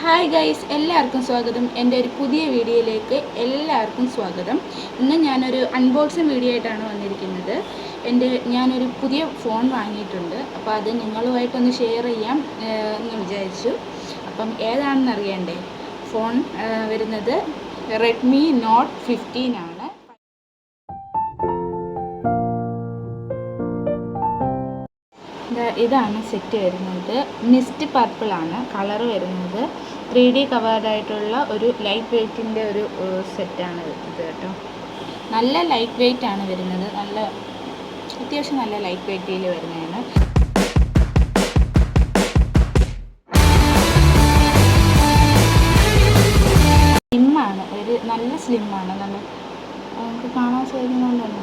Hi guys, എല്ലാവർക്കും സ്വാഗതം. എൻ്റെ ഒരു പുതിയ വീഡിയോയിലേക്ക് എല്ലാവർക്കും സ്വാഗതം. ഇന്ന് ഞാനൊരു അൺബോക്സിങ് വീഡിയോ ആയിട്ടാണ് വന്നിരിക്കുന്നത്. ഞാനൊരു പുതിയ ഫോൺ വാങ്ങിയിട്ടുണ്ട്. അപ്പോൾ അത് നിങ്ങളുമായിട്ടൊന്ന് ഷെയർ ചെയ്യാം എന്ന് വിചാരിച്ചു. അപ്പം ഏതാണെന്ന് അറിയണ്ടേ? ഫോൺ വരുന്നത് റെഡ്മി നോട്ട് 15 ആണ്. ഇതാണ് സെറ്റ് വരുന്നത്. മിസ്റ്റ് പർപ്പിളാണ് കളർ വരുന്നത്. 3D കവേർഡായിട്ടുള്ള ഒരു ലൈറ്റ് വെയ്റ്റിൻ്റെ ഒരു സെറ്റാണ് ഇത് കേട്ടോ. നല്ല ലൈറ്റ് വെയ്റ്റ് ആണ് വരുന്നത്. അത്യാവശ്യം നല്ല ലൈറ്റ് വെയ്റ്റിൽ വരുന്നതാണ്. സ്ലിമ്മാണ്, നല്ല സ്ലിമ്മാണ്. നമുക്ക് കാണാൻ സാധിക്കുന്നുണ്ടല്ലോ,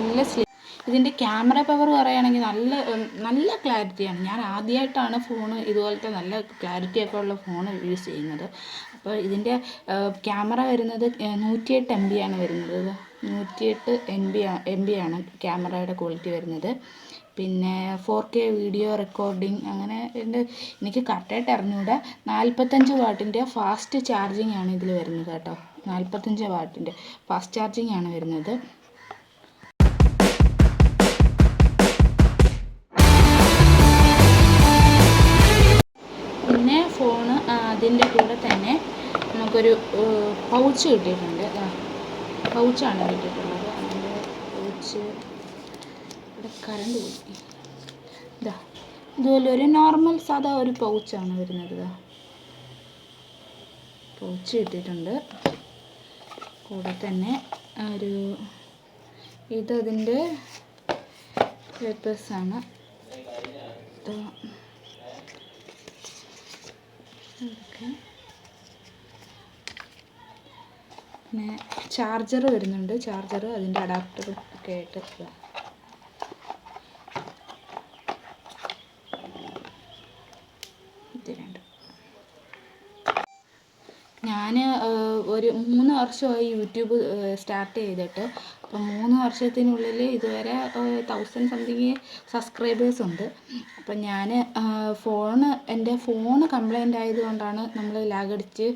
നല്ല സ്ലിം. ഇതിൻ്റെ ക്യാമറ പവർ പറയുകയാണെങ്കിൽ നല്ല ക്ലാരിറ്റിയാണ്. ഞാൻ ആദ്യമായിട്ടാണ് ഫോണ് ഇതുപോലത്തെ നല്ല ക്ലാരിറ്റിയൊക്കെ ഉള്ള ഫോൺ യൂസ് ചെയ്യുന്നത്. അപ്പോൾ ഇതിൻ്റെ ക്യാമറ വരുന്നത് 108 MB ആണ് വരുന്നത്. 108 MB ആണ് ക്യാമറയുടെ ക്വാളിറ്റി വരുന്നത്. പിന്നെ 4K വീഡിയോ റെക്കോർഡിങ് അങ്ങനെ എനിക്ക് കറക്റ്റായിട്ട് അറിഞ്ഞുകൂടാ. 45 വാട്ടിൻ്റെ ഫാസ്റ്റ് ചാർജിങ് ആണ് ഇതിൽ വരുന്നത് കേട്ടോ. 45 വാട്ടിൻ്റെ ഫാസ്റ്റ് ചാർജിങ് ആണ് വരുന്നത്. പിന്നെ ഫോണ് അതിൻ്റെ കൂടെ തന്നെ നമുക്കൊരു പൗച്ച് കിട്ടിയിട്ടുണ്ട്. പൗച്ചാണ് കിട്ടിയിട്ടുള്ളത്. അതിൻ്റെ പൗച്ച് ഇവിടെ കറണ്ട് പോയി. ഇതുപോലെ ഒരു നോർമൽ സാധാ ഒരു പൗച്ചാണ് വരുന്നത്. പൗച്ച് കിട്ടിയിട്ടുണ്ട്. കൂടെ തന്നെ ഇതതിൻ്റെ പേപ്പേഴ്സാണ്. പിന്നെ ചാർജർ വരുന്നുണ്ട്. അതിൻ്റെ അഡാപ്റ്ററും ഒക്കെ ആയിട്ട് ഇതിലുണ്ട്. ഞാൻ ഒരു 3 വർഷമായി യൂട്യൂബ് സ്റ്റാർട്ട് ചെയ്തിട്ട്. അപ്പം 3 വർഷത്തിനുള്ളിൽ ഇതുവരെ 1000 സംതിങ് സബ്സ്ക്രൈബേഴ്സ് ഉണ്ട്. അപ്പം ഞാൻ എൻ്റെ ഫോണ് കംപ്ലൈൻ്റ് ആയതുകൊണ്ടാണ് നമ്മൾ ലാഗടിച്ച്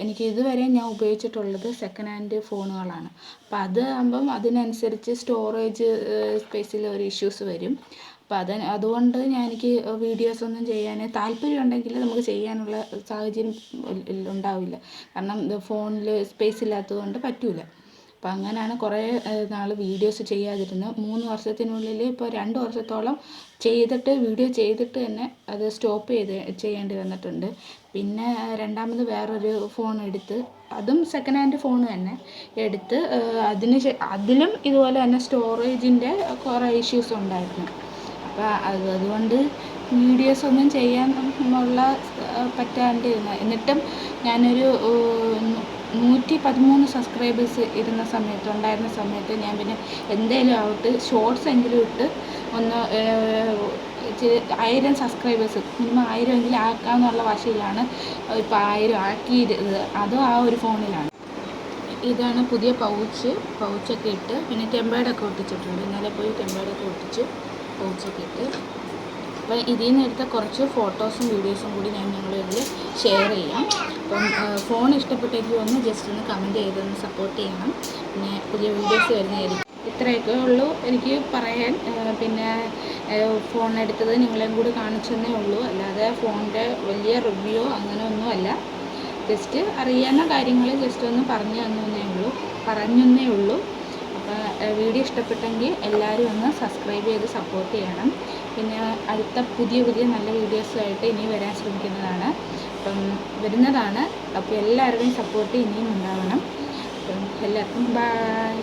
എനിക്ക് ഇതുവരെ ഞാൻ ഉപയോഗിച്ചിട്ടുള്ളത് സെക്കൻഡ് ഹാൻഡ് ഫോണുകളാണ്. അപ്പം ആകുമ്പം അതിനനുസരിച്ച് സ്റ്റോറേജ് സ്പേസിൽ ഒരു ഇഷ്യൂസ് വരും. അപ്പം അതുകൊണ്ട് എനിക്ക് വീഡിയോസൊന്നും ചെയ്യാൻ താല്പര്യമുണ്ടെങ്കിൽ നമുക്ക് ചെയ്യാനുള്ള സാഹചര്യം ഉണ്ടാവില്ല. കാരണം ഫോണിൽ സ്പേസ് ഇല്ലാത്തതുകൊണ്ട് പറ്റില്ല. അപ്പം അങ്ങനെയാണ് കുറേ നാൾ വീഡിയോസ് ചെയ്യാതിരുന്നത്. 3 വർഷത്തിനുള്ളിൽ ഇപ്പോൾ 2 വർഷത്തോളം വീഡിയോ ചെയ്തിട്ട് തന്നെ അത് സ്റ്റോപ്പ് ചെയ്യേണ്ടി വന്നിട്ടുണ്ട്. പിന്നെ രണ്ടാമത് വേറൊരു ഫോൺ എടുത്ത്, അതും സെക്കൻഡ് ഹാൻഡ് ഫോൺ തന്നെ എടുത്ത്, അതിലും ഇതുപോലെ തന്നെ സ്റ്റോറേജിൻ്റെ കുറേ ഇഷ്യൂസ് ഉണ്ടായിരുന്നു. അപ്പോൾ അതുകൊണ്ട് വീഡിയോസൊന്നും ചെയ്യാൻ പറ്റാണ്ടിരുന്ന. എന്നിട്ടും ഞാനൊരു 113 സബ്സ്ക്രൈബേഴ്സ് ഉണ്ടായിരുന്ന സമയത്ത് ഞാൻ പിന്നെ എന്തേലും ആവട്ടെ ഷോർട്സ് എങ്കിലും ഇട്ട് ഒന്ന് 1000 സബ്സ്ക്രൈബേഴ്സ് മിനിമം 1000 എങ്കിലും ആക്കാമെന്നുള്ള വാശിയിലാണ് ഇപ്പോൾ 1000 ആക്കിയത്. അതും ആ ഒരു ഫോണിലാണ്. ഇതാണ് പുതിയ പൗച്ചൊക്കെ ഇട്ട്, പിന്നെ ടെമ്പേർഡൊക്കെ ഒട്ടിച്ചിട്ടുണ്ട്. ഇന്നലെ പോയി ടെമ്പേർഡൊക്കെ ഒട്ടിച്ച് പൗച്ചൊക്കെ ഇട്ട്. അപ്പം ഇതിൽ നിന്ന് എടുത്ത കുറച്ച് ഫോട്ടോസും വീഡിയോസും കൂടി ഞാൻ നിങ്ങളിതിൽ ഷെയർ ചെയ്യാം. അപ്പം ഫോൺ ഇഷ്ടപ്പെട്ടെങ്കിൽ ജസ്റ്റ് ഒന്ന് കമൻറ്റ് ചെയ്തൊന്ന് സപ്പോർട്ട് ചെയ്യണം. പിന്നെ പുതിയ വീഡിയോസ് വരുന്നതായിരിക്കും. ഇത്രയൊക്കെ ഉള്ളൂ എനിക്ക് പറയാൻ. പിന്നെ ഫോൺ എടുത്തത് നിങ്ങളെയും കൂടി കാണിച്ചെന്നേ ഉള്ളൂ. അല്ലാതെ ഫോണിൻ്റെ വലിയ റിവ്യൂ അങ്ങനെ ഒന്നുമല്ല. ജസ്റ്റ് അറിയാവുന്ന കാര്യങ്ങൾ ജസ്റ്റ് ഒന്ന് പറഞ്ഞെന്നേ ഉള്ളൂ. അപ്പോൾ വീഡിയോ ഇഷ്ടപ്പെട്ടെങ്കിൽ എല്ലാവരും ഒന്ന് സബ്സ്ക്രൈബ് ചെയ്ത് സപ്പോർട്ട് ചെയ്യണം. പിന്നെ അടുത്ത പുതിയ നല്ല വീഡിയോസുമായിട്ട് ഇനി വരാൻ ശ്രമിക്കുന്നതാണ്. അപ്പോൾ എല്ലാവരുടെയും സപ്പോർട്ട് ഇനിയും ഉണ്ടാവണം. അപ്പം എല്ലാവർക്കും ബൈ.